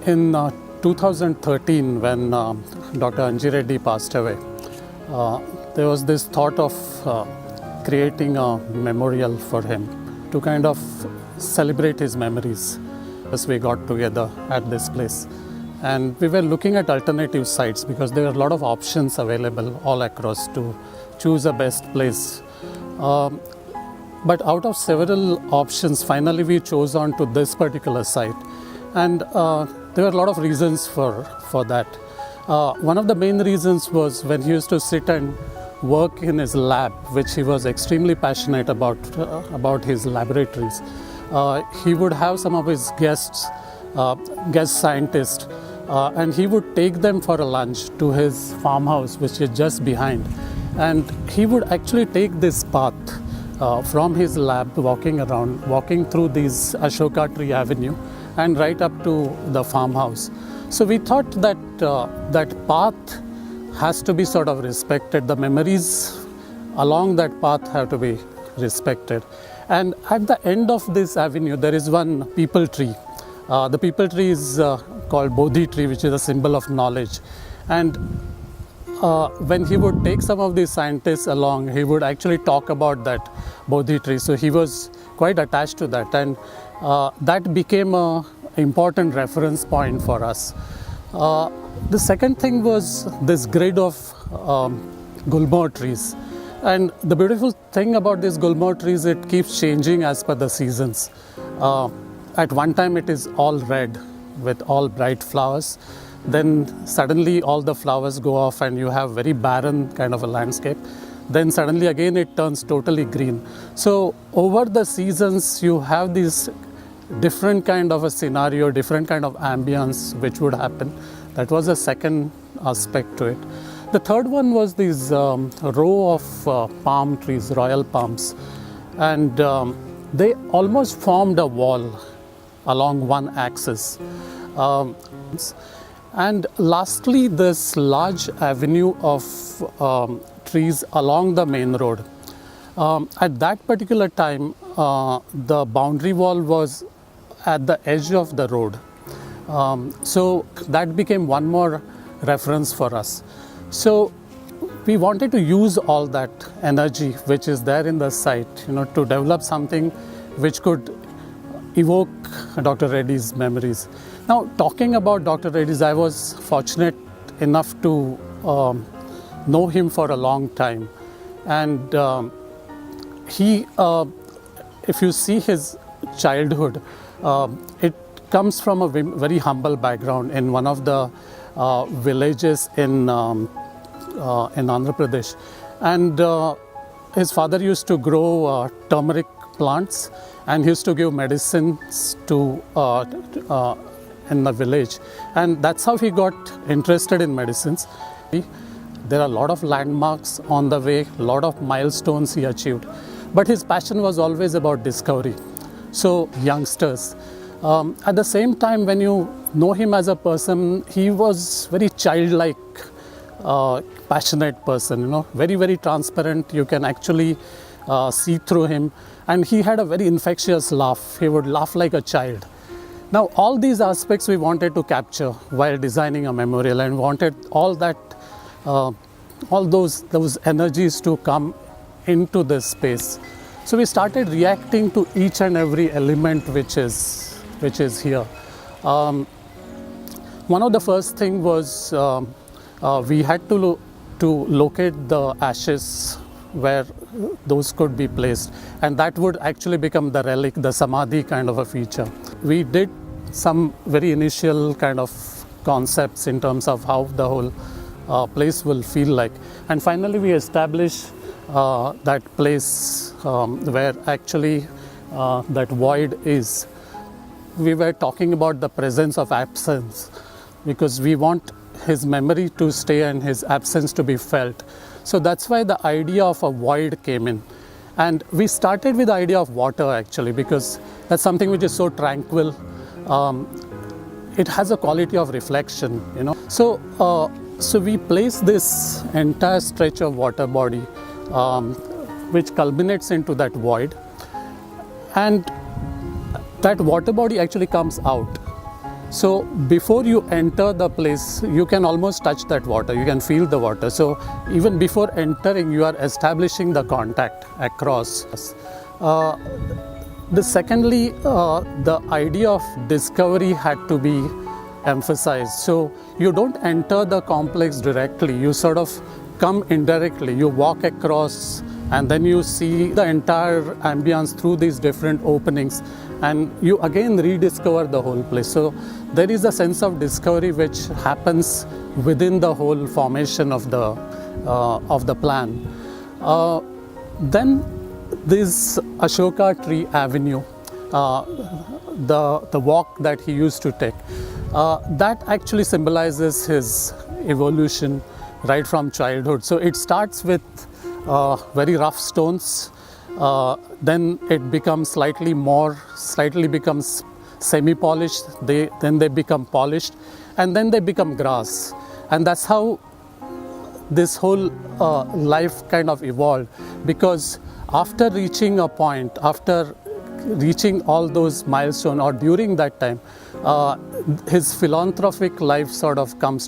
In 2013, when Dr. Anji Reddy passed away, there was this thought of creating a memorial for him to kind of celebrate his memories as we got together at this place. And we were looking at alternative sites because there are a lot of options available all across to choose a best place. But out of several options, finally we chose on to this particular site. And there were a lot of reasons for that. One of the main reasons was when he used to sit and work in his lab, which he was extremely passionate about his laboratories. He would have some of his guest scientists, and he would take them for a lunch to his farmhouse, which is just behind. And he would actually take this path from his lab, walking through these Ashoka Tree Avenue and right up to the farmhouse. So we thought that that path has to be sort of respected. The memories along that path have to be respected. And at the end of this avenue, there is one peepal tree. The peepal tree is called Bodhi tree, which is a symbol of knowledge. And when he would take some of these scientists along, he would actually talk about that Bodhi tree. So he was quite attached to that, and that became an important reference point for us. The second thing was this grid of gulmohar trees. And the beautiful thing about these gulmohar trees, it keeps changing as per the seasons. At one time it is all red with all bright flowers. Then suddenly all the flowers go off and you have very barren kind of a landscape. Then suddenly again it turns totally green. So over the seasons you have this different kind of a scenario, different kind of ambience which would happen. That was the second aspect to it. The third one was this row of palm trees, royal palms. And they almost formed a wall along one axis. And lastly, this large avenue of trees along the main road. At that particular time, the boundary wall was at the edge of the road. So that became one more reference for us. So we wanted to use all that energy which is there in the site, to develop something which could evoke Dr. Reddy's memories. Now, talking about Dr. Reddy's, I was fortunate enough to know him for a long time. And if you see his childhood, it comes from a very humble background in one of the villages in Andhra Pradesh. And his father used to grow turmeric plants, and he used to give medicines to in the village. And that's how he got interested in medicines. There are a lot of landmarks on the way, a lot of milestones he achieved. But his passion was always about discovery. So youngsters, at the same time, when you know him as a person, he was very childlike, passionate person, very, very transparent. You can actually see through him. And he had a very infectious laugh. He would laugh like a child. Now, all these aspects we wanted to capture while designing a memorial, and wanted all that, all those energies to come into this space. So we started reacting to each and every element which is here. One of the first thing was we had to locate the ashes where those could be placed, and that would actually become the relic, the samadhi kind of a feature. We did some very initial kind of concepts in terms of how the whole place will feel like, and finally we established that place where actually that void is. We were talking about the presence of absence, because we want his memory to stay and his absence to be felt. So that's why the idea of a void came in. And we started with the idea of water actually, because that's something which is so tranquil. It has a quality of reflection, So we place this entire stretch of water body, which culminates into that void. And that water body actually comes out. So before you enter the place, you can almost touch that water, you can feel the water. So even before entering, you are establishing the contact across. Secondly, the idea of discovery had to be emphasized. So you don't enter the complex directly, you sort of come indirectly. You walk across and then you see the entire ambience through these different openings, and you again rediscover the whole place. So there is a sense of discovery which happens within the whole formation of the plan. Then this Ashoka tree avenue, the walk that he used to take, that actually symbolizes his evolution right from childhood. So it starts with very rough stones, then it becomes slightly becomes semi-polished, then they become polished, and then they become grass. And that's how this whole life kind of evolved, because after reaching a point, after reaching all those milestones, or during that time, his philanthropic life sort of comes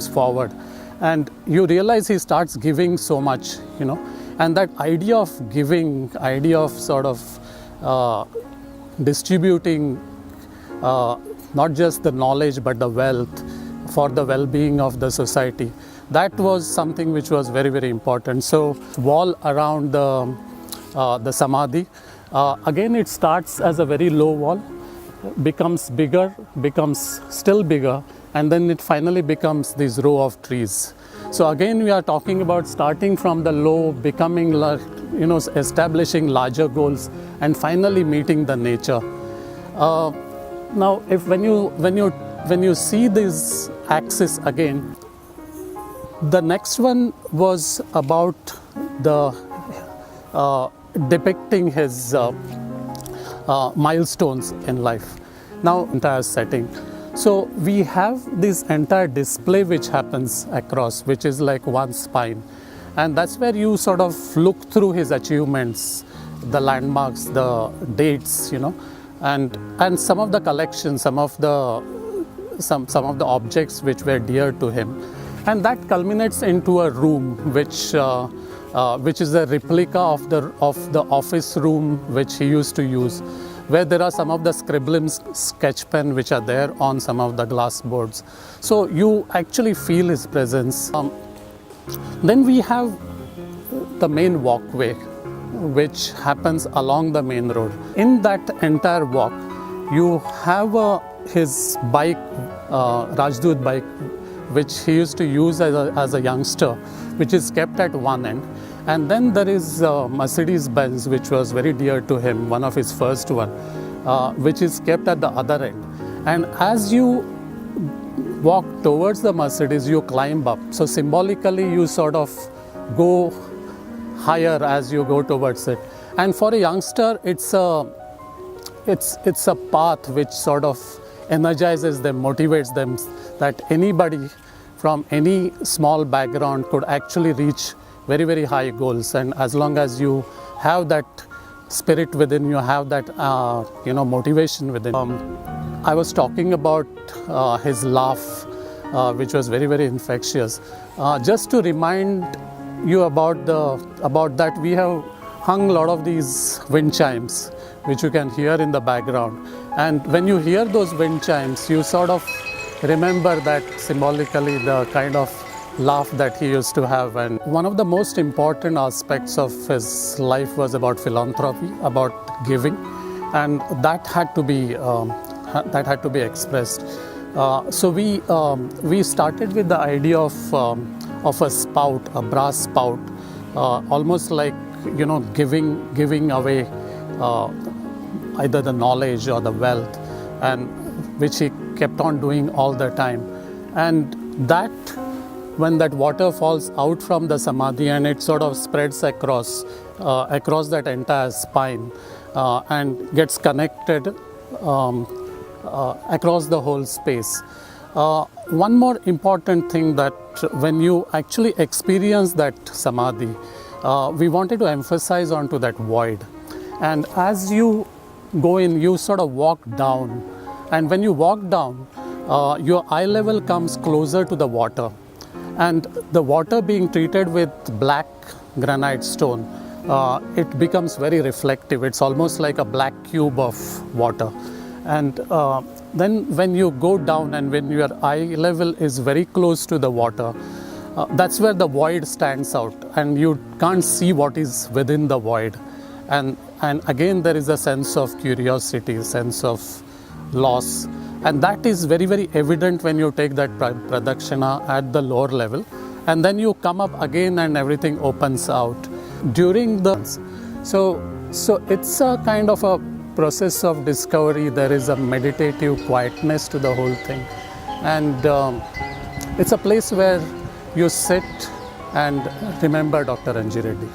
forward, and you realize he starts giving so much, and that idea of giving, idea of sort of distributing not just the knowledge but the wealth for the well-being of the society, that was something which was very, very important. So wall around the samadhi, again it starts as a very low wall, becomes bigger, becomes still bigger, and then it finally becomes this row of trees. So again we are talking about starting from the low, becoming, establishing larger goals, and finally meeting the nature. Now when you see this axis again, the next one was about the depicting his milestones in life. Now entire setting. So we have this entire display which happens across, which is like one spine, and that's where you sort of look through his achievements, the landmarks, the dates, and some of the collections, some of the objects which were dear to him, and that culminates into a room which is a replica of the office room which he used to use, where there are some of the scribblings, sketch pen which are there on some of the glass boards. So you actually feel his presence. Then we have the main walkway which happens along the main road. In that entire walk, you have his bike, Rajdut bike, which he used to use as a youngster, which is kept at one end. And then there is Mercedes-Benz, which was very dear to him, one of his first one, which is kept at the other end. And as you walk towards the Mercedes, you climb up. So symbolically, you sort of go higher as you go towards it. And for a youngster, it's a path which sort of energizes them, motivates them, that anybody from any small background could actually reach very, very high goals. And as long as you have that spirit within you, have that motivation within. I was talking about his laugh, which was very, very infectious. Just to remind you about that, we have hung a lot of these wind chimes, which you can hear in the background. And when you hear those wind chimes, you sort of remember that symbolically the kind of laugh that he used to have. And one of the most important aspects of his life was about philanthropy, about giving, and that had to be expressed. So we started with the idea of a spout, a brass spout, almost like giving away either the knowledge or the wealth, and which he kept on doing all the time. And that, when that water falls out from the samadhi and it sort of spreads across that entire spine and gets connected across the whole space. One more important thing, that when you actually experience that samadhi, we wanted to emphasize onto that void. And as you go in, you sort of walk down And when you walk down, your eye level comes closer to the water. And the water being treated with black granite stone, it becomes very reflective. It's almost like a black cube of water. And then when you go down and when your eye level is very close to the water, that's where the void stands out, and you can't see what is within the void. And again, there is a sense of curiosity, sense of loss. And that is very, very evident when you take that pradakshina at the lower level. And then you come up again and everything opens out. During the... So it's a kind of a process of discovery. There is a meditative quietness to the whole thing. And it's a place where you sit and remember Dr. Anji Reddy.